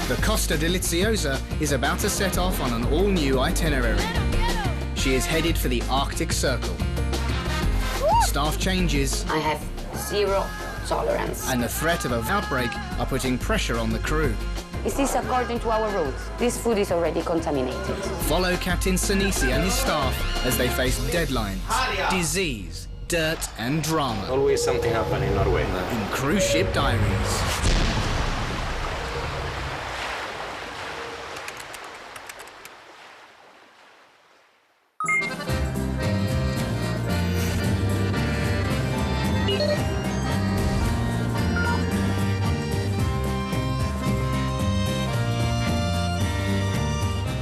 The Costa Deliziosa is about to set off on an all-new itinerary. She is headed for the Arctic Circle. Staff changes. I have zero tolerance. And the threat of an outbreak are putting pressure on the crew. Is this according to our rules? This food is already contaminated. Follow Captain Sinisi and his staff as they face deadlines, disease, dirt and drama. Always something happening in Norway. In Cruise Ship Diaries.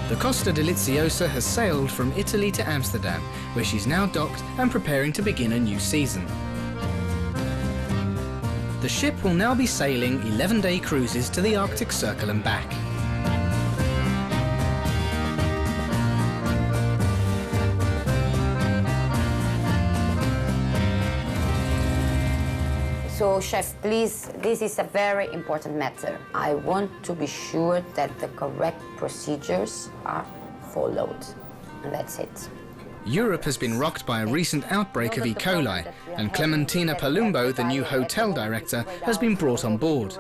The Costa Deliziosa has sailed from Italy to Amsterdam, where she's now docked and preparing to begin a new season. The ship will now be sailing 11-day cruises to the Arctic Circle and back. So, Chef, please, this is a very important matter. I want to be sure that the correct procedures are followed. And that's it. Europe has been rocked by a recent outbreak of E. coli, and Clementina Palumbo, the new hotel director, has been brought on board.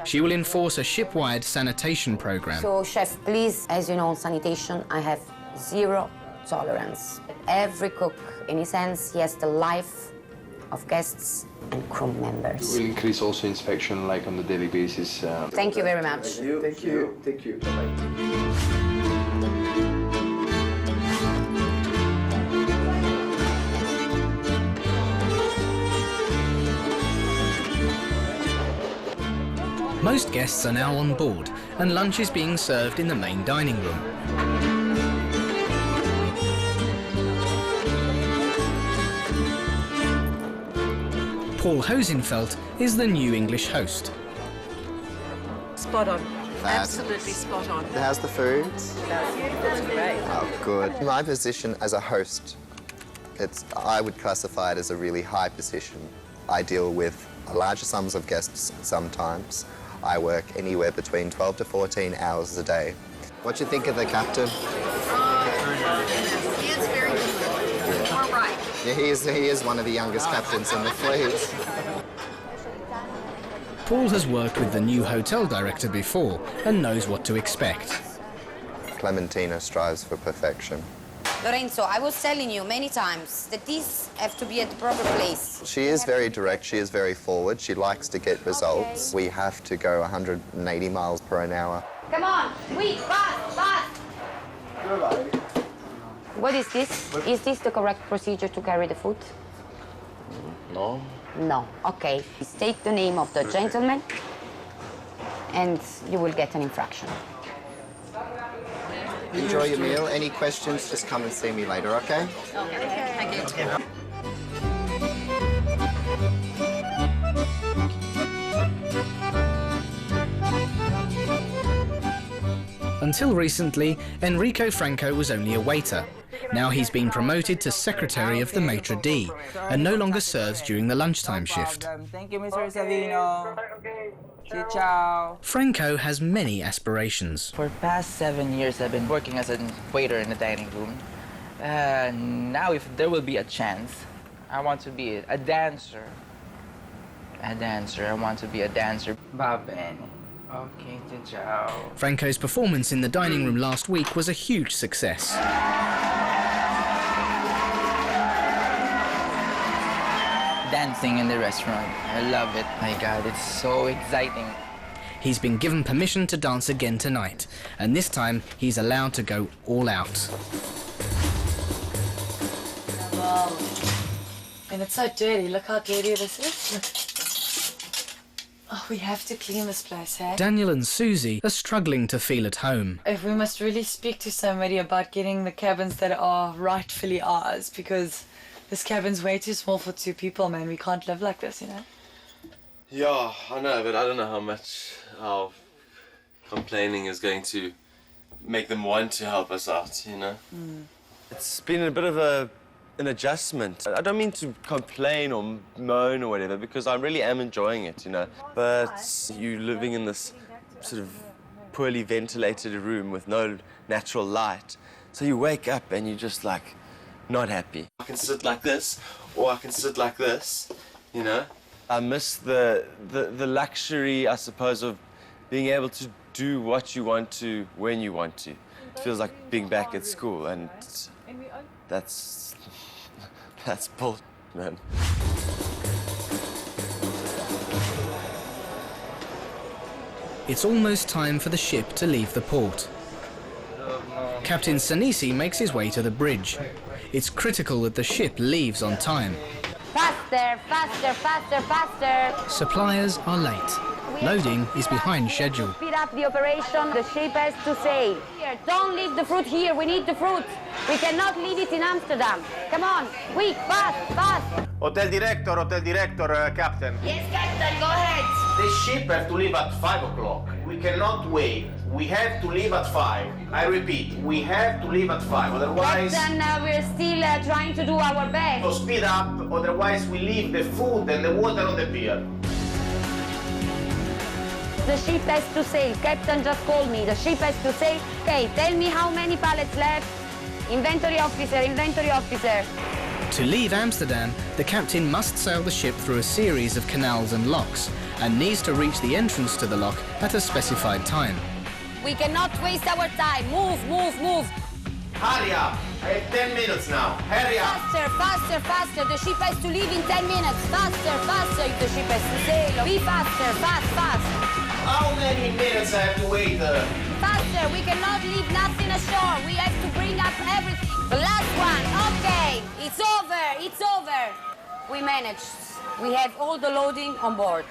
She will enforce a ship-wide sanitation program. So, Chef, please, as you know, on sanitation, I have zero tolerance. Every cook, in his hands, he has the life of guests and crew members. We'll increase also inspection, like on the daily basis. Thank you very much. Thank you. Thank you. Bye-bye. Most guests are now on board, and lunch is being served in the main dining room. Paul Hosenfeld is the new English host. Spot on. Fabulous. Absolutely spot on. How's the food? That's great. Oh, good. My position as a host, I would classify it as a really high position. I deal with larger sums of guests sometimes. I work anywhere between 12 to 14 hours a day. What do you think of the captain? He is very good. We're right. Yeah, he is one of the youngest captains in the fleet. Paul has worked with the new hotel director before and knows what to expect. Clementina strives for perfection. Lorenzo, I was telling you many times that these have to be at the proper place. She is very direct, she is very forward, she likes to get results. We have to go 180 miles per hour. Come on, quick, fast! What is this? Is this the correct procedure to carry the food? No. No. Okay. State the name of the gentleman and you will get an infraction. Enjoy your meal. Any questions, just come and see me later, okay? Okay, thank you. Until recently, Enrico Franco was only a waiter. Now he's been promoted to secretary of the maitre d' and no longer serves during the lunchtime shift. Thank you, Mr. Savino. Ciao. Franco has many aspirations. For the past 7 years, I've been working as a waiter in the dining room. Now, if there will be a chance, I want to be a dancer. I want to be a dancer. Va bene. Okay, ciao. Franco's performance in the dining room last week was a huge success. Dancing in the restaurant. I love it. My God, it's so exciting. He's been given permission to dance again tonight, and this time he's allowed to go all out. Wow. And it's so dirty. Look how dirty this is. Oh, we have to clean this place, eh? Daniel and Susie are struggling to feel at home. If we must really speak to somebody about getting the cabins that are rightfully ours, because this cabin's way too small for 2 people, man. We can't live like this, you know? Yeah, I know, but I don't know how much our complaining is going to make them want to help us out, you know? It's been a bit of an adjustment. I don't mean to complain or moan or whatever, because I really am enjoying it, you know? But you living in this sort of poorly ventilated room with no natural light. So you wake up and you're just like not happy. I can sit like this, or I can sit like this, you know? I miss the luxury, I suppose, of being able to do what you want to when you want to. It feels like being back at school, and that's bull, man. It's almost time for the ship to leave the port. Captain Sanisi makes his way to the bridge. It's critical that the ship leaves on time. Faster, faster, faster, faster. Suppliers are late. Loading is behind schedule. Speed up the operation. The ship has to sail. Here, don't leave the fruit here. We need the fruit. We cannot leave it in Amsterdam. Come on, quick, fast, fast. Hotel director, captain. Yes, Captain, go ahead. The ship have to leave at 5 o'clock. We cannot wait. We have to leave at 5. I repeat, we have to leave at 5. Otherwise... Captain, we're still trying to do our best. So speed up, otherwise we leave the food and the water on the pier. The ship has to sail. Captain just called me. The ship has to sail. Okay, tell me how many pallets left. Inventory officer, inventory officer. To leave Amsterdam, the captain must sail the ship through a series of canals and locks and needs to reach the entrance to the lock at a specified time. We cannot waste our time. Move, move, move. Hurry up. I have 10 minutes now. Hurry up. Faster, faster, faster. The ship has to leave in 10 minutes. Faster, faster. If the ship has to sail. Be faster, fast, fast. How many minutes I have to wait? Faster. We cannot leave nothing ashore. We have to bring up everything. The last one. Okay. It's over. It's over. We managed. We have all the loading on board.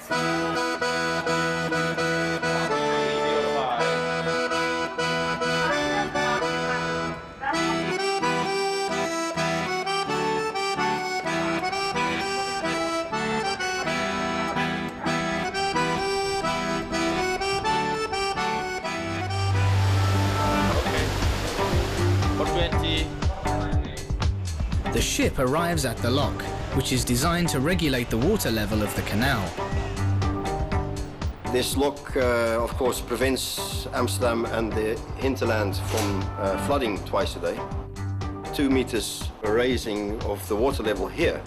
The ship arrives at the lock, which is designed to regulate the water level of the canal. This lock, of course, prevents Amsterdam and the hinterland from flooding twice a day. 2 meters raising of the water level here.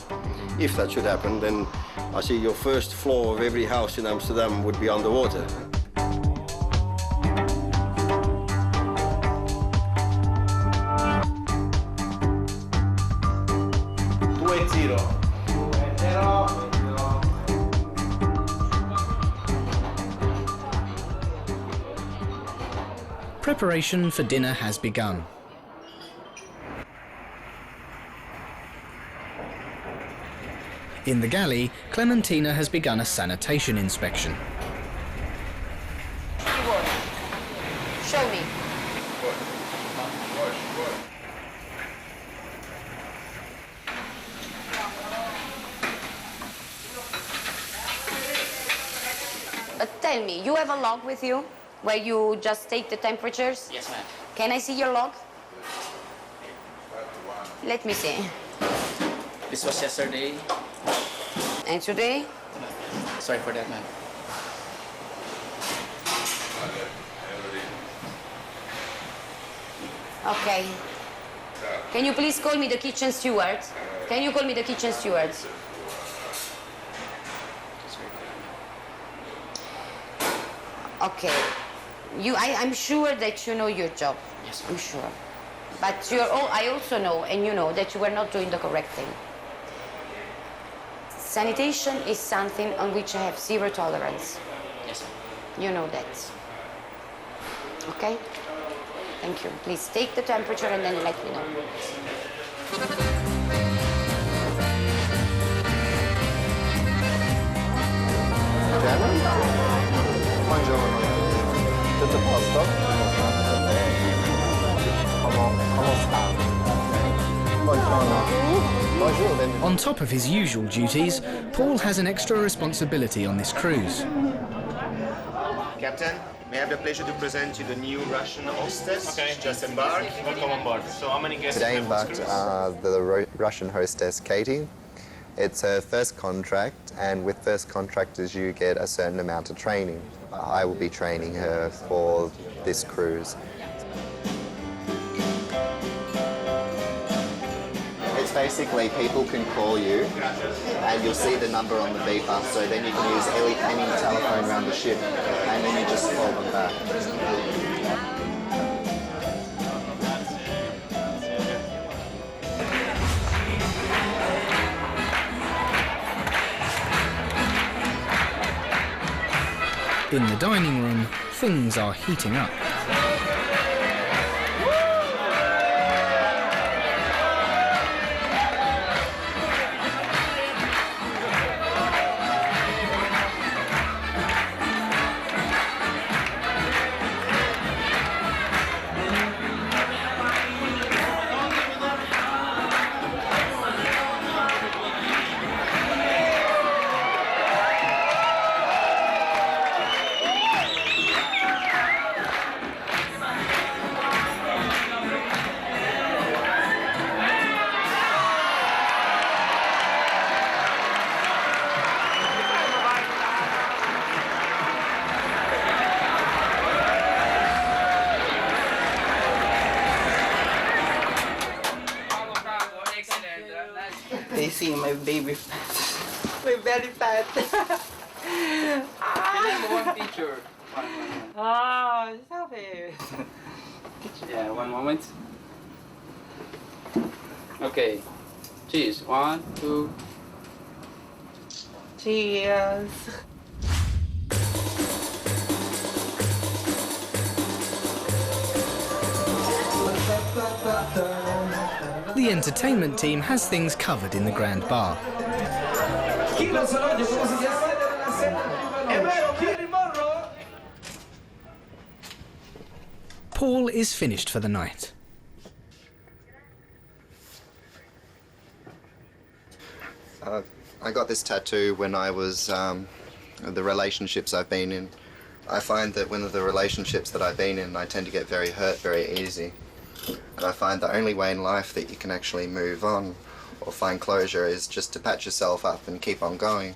If that should happen, then I see your first floor of every house in Amsterdam would be underwater. Preparation for dinner has begun. In the galley, Clementina has begun a sanitation inspection. Show me. Tell me, you have a log with you where you just take the temperatures? Yes, ma'am. Can I see your log? Let me see. This was yesterday. And today? Sorry for that, ma'am. Okay. Can you please call me the kitchen steward? Can you call me the kitchen steward? Okay. I'm sure that you know your job. Yes, I'm sure. But I also know, and you know, that you were not doing the correct thing. Sanitation is something on which I have zero tolerance. Yes, ma'am. You know that. Okay? Thank you. Please take the temperature and then let me know. Buongiorno. Tutto a posto? Come sta? Buongiorno. Bonjour. On top of his usual duties, Paul has an extra responsibility on this cruise. Captain, may I have the pleasure to present you the new Russian hostess? Okay. Just embarked. Welcome on board. So how many guests? Today embarked the Russian hostess Katie, It's her first contract, and with first contractors you get a certain amount of training. I will be training her for this cruise. It's basically people can call you and you'll see the number on the beeper, so then you can use any telephone around the ship and then you just call them back. In the dining room, things are heating up. They see my baby fat. My belly fat. One picture. Oh, stop it. Yeah, one moment. Okay. Cheers. 1, 2. Cheers. The entertainment team has things covered in the grand bar. Paul is finished for the night. I got this tattoo when I was the relationships I've been in. I find that one of the relationships that I've been in, I tend to get very hurt very easy. And I find the only way in life that you can actually move on or find closure is just to patch yourself up and keep on going.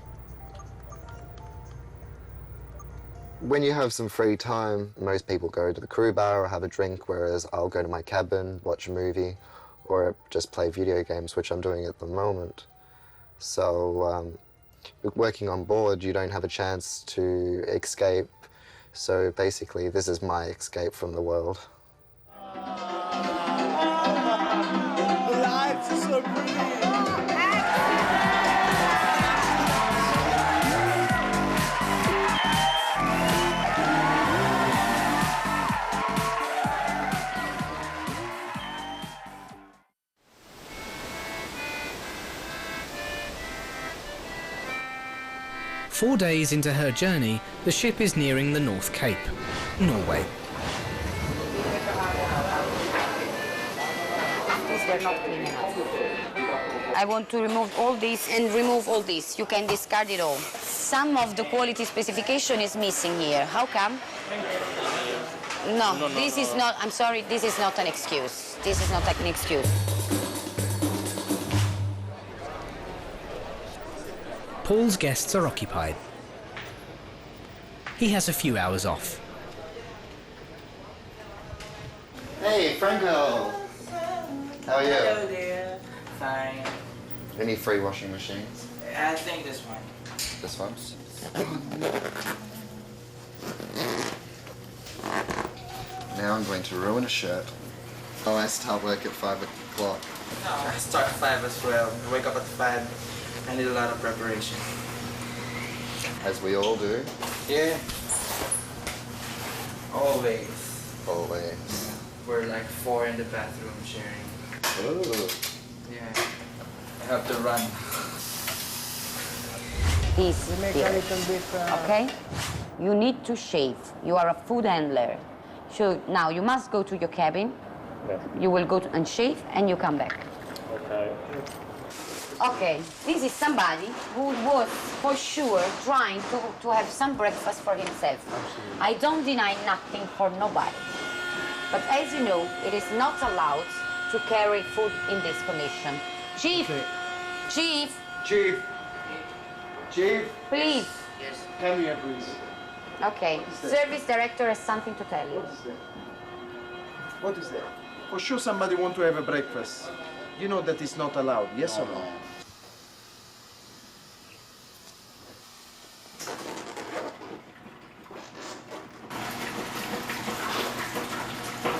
When you have some free time, most people go to the crew bar or have a drink, whereas I'll go to my cabin, watch a movie, or just play video games, which I'm doing at the moment. So working on board, you don't have a chance to escape. So basically, this is my escape from the world. Life is so pretty. 4 days into her journey, the ship is nearing the North Cape, Norway. They're not clean enough. I want to remove all this and remove all this. You can discard it all. Some of the quality specification is missing here. How come? No, this is not, I'm sorry, this is not an excuse. This is not an excuse. Paul's guests are occupied. He has a few hours off. Hey, Franco! How are you? Hello there. Fine. Any free washing machines? I think this one. This one? Now I'm going to ruin a shirt. Oh, I start work at 5 o'clock. No, I start at 5 as well. I wake up at 5. I need a lot of preparation. As we all do. Yeah. Always. Always. We're like 4 in the bathroom sharing. Ooh. Yeah. I have to run. This here. Okay? You need to shave. You are a food handler. So now you must go to your cabin. Yeah. You will go and shave and you come back. Okay. Okay, this is somebody who was for sure trying to have some breakfast for himself. Absolutely. I don't deny nothing for nobody. But as you know, it is not allowed to carry food in this condition. Chief, Okay. Chief, Chief. Chief. Please. Yes. Come here, please. Okay. Service director has something to tell you. What is that? For sure somebody want to have a breakfast. You know that is not allowed, yes or no?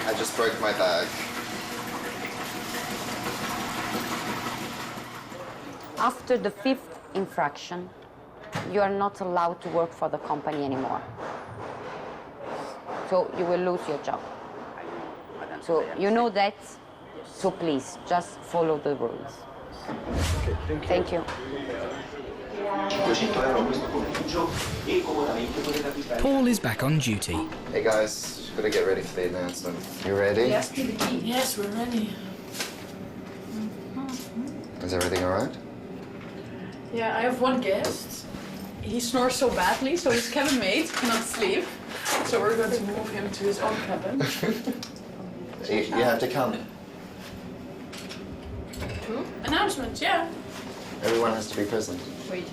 I just broke my bag. After the 5th infraction, you are not allowed to work for the company anymore. So you will lose your job. So you know that, so please, just follow the rules. Okay, thank you. Paul is back on duty. Hey guys, gotta get ready for the announcement. You ready? Yes, we're ready. Is everything all right? Yeah, I have one guest. He snores so badly, so his cabin mate cannot sleep. So we're going to move him to his own cabin. You have to come. True. Announcements, yeah. Everyone has to be present. Wait.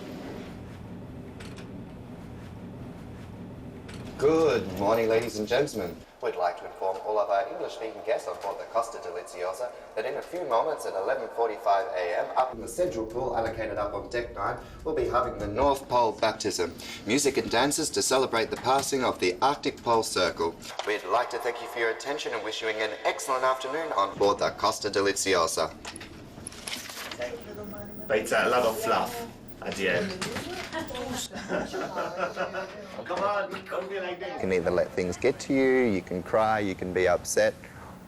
Good morning, ladies and gentlemen. We'd like to inform all of our English-speaking guests on board the Costa Deliziosa that in a few moments at 11:45 a.m. up in the central pool allocated up on deck 9, we'll be having the North Pole baptism. Music and dances to celebrate the passing of the Arctic Pole Circle. We'd like to thank you for your attention and wish you an excellent afternoon on board the Costa Deliziosa. But it's a lot of fluff at the end. Come on, don't be like this. You can either let things get to you, you can cry, you can be upset,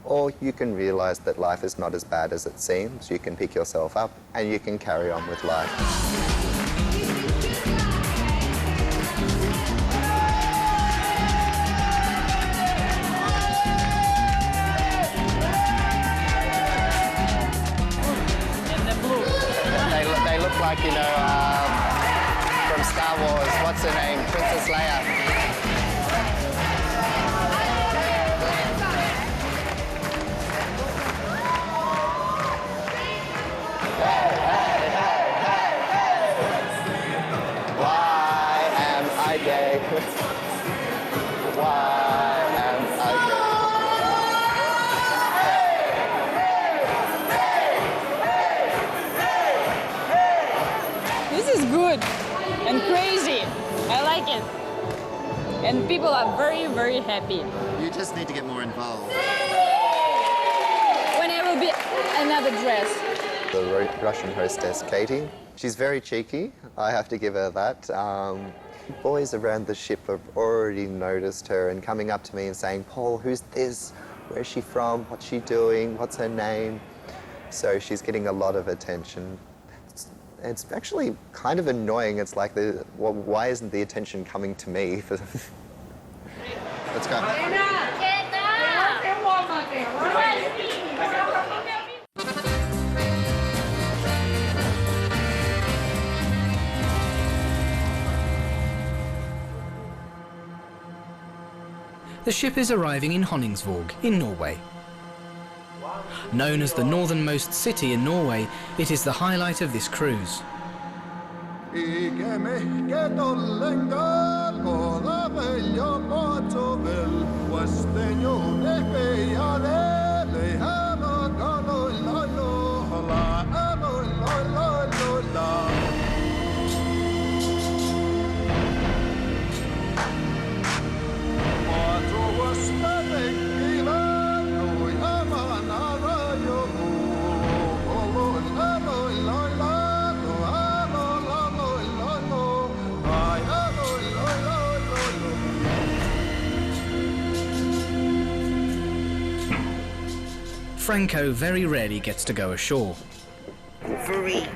or you can realize that life is not as bad as it seems. You can pick yourself up and you can carry on with life. They look like, you know, from Star Wars, what's her name? Princess Leia. Why am I gay? Why am I gay? This is good and crazy. I like it. And people are very, very happy. You just need to get more involved. When I will be another dress. The Russian hostess, Katie, she's very cheeky. I have to give her that. Boys around the ship have already noticed her and coming up to me and saying, Paul, who's this? Where's she from? What's she doing? What's her name? So she's getting a lot of attention. It's actually kind of annoying. It's like, why isn't the attention coming to me? Let's go. The ship is arriving in Honningsvåg in Norway. Known as the northernmost city in Norway, it is the highlight of this cruise. Franco very rarely gets to go ashore. Free.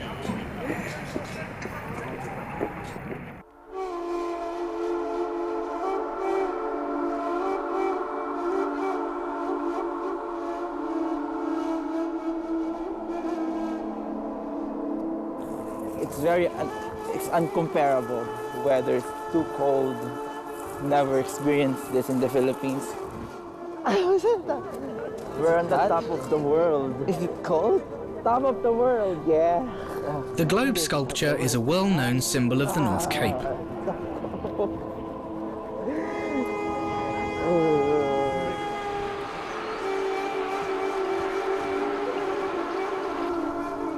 It's uncomparable. Weather is too cold. Never experienced this in the Philippines. We're on the top of the world. Is it cold? Top of the world, yeah. The globe sculpture is a well-known symbol of the North Cape.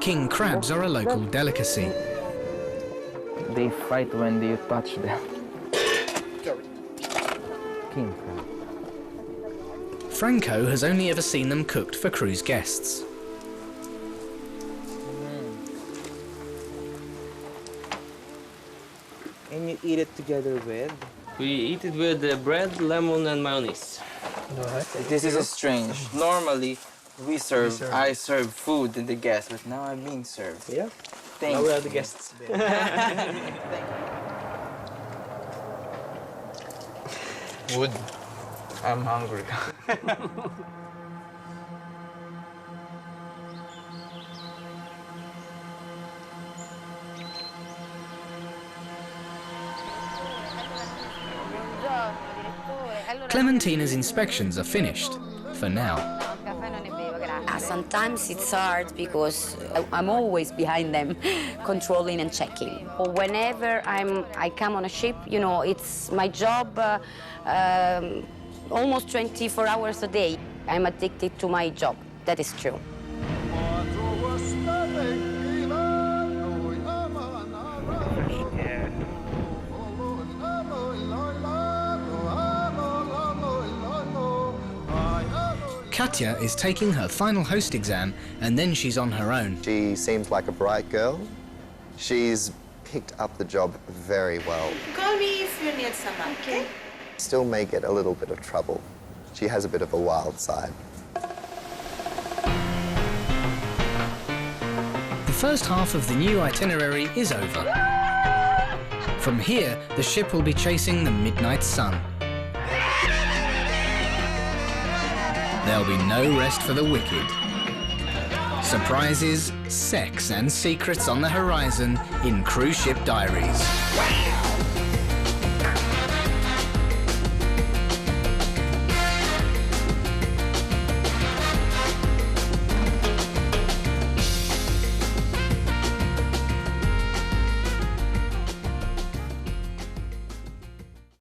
King crabs are a local delicacy. They fight when you touch them. King crab. Franco has only ever seen them cooked for cruise guests. And you eat it together with? We eat it with bread, lemon, and mayonnaise. This is strange. Normally, I serve food to the guests, but now I'm being served. Yeah. Thanks. Now we are the guests. Wood. I'm hungry. Clementina's inspections are finished, for now. Sometimes it's hard because I'm always behind them, controlling and checking. But whenever I come on a ship, you know, it's my job almost 24 hours a day. I'm addicted to my job, that is true. Katya is taking her final host exam and then she's on her own. She seems like a bright girl. She's picked up the job very well. Call me if you need someone, okay? Still may get a little bit of trouble. She has a bit of a wild side. The first half of the new itinerary is over. From here, the ship will be chasing the midnight sun. There'll be no rest for the wicked. Surprises, sex and secrets on the horizon in Cruise Ship Diaries.